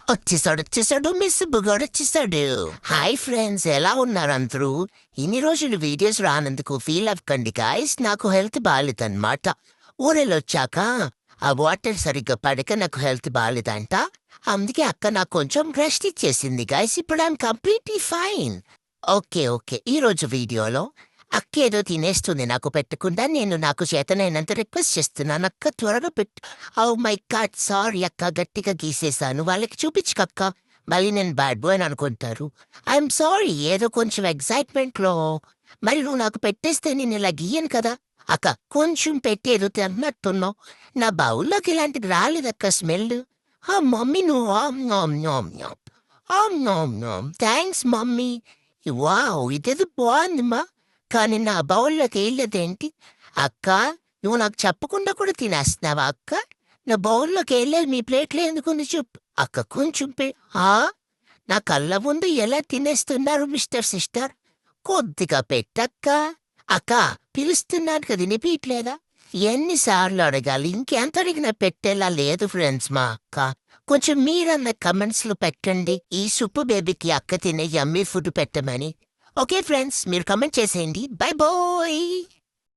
వచ్చేసాడు మిస్ బుగాడు వచ్చేసాడు. Hi friends, ఎలా ఉన్నారు అందరూ? ఇన్ని రోజులు వీడియోస్ రానందుకు ఫీల్ అవ్వకండి గాయస్. నాకు హెల్త్ బాగాలేదన్నమాట. ఊరెళ్ళొచ్చాక ఆ వాటర్ సరిగ్గా పడక నాకు హెల్త్ బాగాలేదంట. అందుకే అక్క నాకు కొంచెం రెస్ట్ ఇచ్చేసింది గాయస్. ఇప్పుడు ఐఎమ్ కంప్లీట్లీ ఫైన్. ఓకే, ఈ రోజు వీడియోలో అక్క ఏదో తినేస్తుంది నాకు పెట్టకుండా. నేను నాకు చేతనైనంత రిక్వెస్ట్ చేస్తున్నాను, అక్క త్వరగా పెట్టు. ఓ మై గాడ్, సారీ అక్క, గట్టిగా గీసేశాను. వాళ్ళకి చూపించకక్క, మళ్ళీ నేను బ్యాడ్ బాయ్ అని అనుకుంటారు. ఐఎమ్ సారీ, ఏదో కొంచెం ఎగ్జైట్మెంట్లో. మరి నువ్వు నాకు పెట్టేస్తే నేను ఇలా గీయను కదా. అక్క కొంచెం పెట్టి ఏదో తిన్నట్టున్నావు. నా బౌల్లోకి ఇలాంటిది రాలేదక్క స్మెల్. మమ్మీ నువ్వు థ్యాంక్స్ మమ్మీ. వావ్, ఇదేదో బాగుందిమా. కానీ నా బౌల్లోకి వెళ్ళేదేంటి? అక్క, నువ్వు నాకు చెప్పకుండా కూడా తినేస్తున్నావా అక్క? నా బౌల్లోకి వెళ్ళేది మీ ప్లేట్లో ఎందుకుంది చెప్పు అక్క. కొంచెం నా కళ్ళ ముందు ఎలా తినేస్తున్నారు మిస్టర్ సిస్టర్. కొద్దిగా పెట్టక్క. అక్క, పిలుస్తున్నాను కదా, వినిపించట్లేదా? ఎన్నిసార్లు అడగాలి? ఇంకెంత అడిగినా పెట్టేలా లేదు ఫ్రెండ్స్ మా అక్క. కొంచెం మీరన్న కమెంట్స్లో పెట్టండి, ఈ సుప్పు బేబీకి అక్క తినే యమ్మీ ఫుడ్ పెట్టమని. ఓకే ఫ్రెండ్స్, మీరు కమెంట్ చేసేయండి. Bye bye.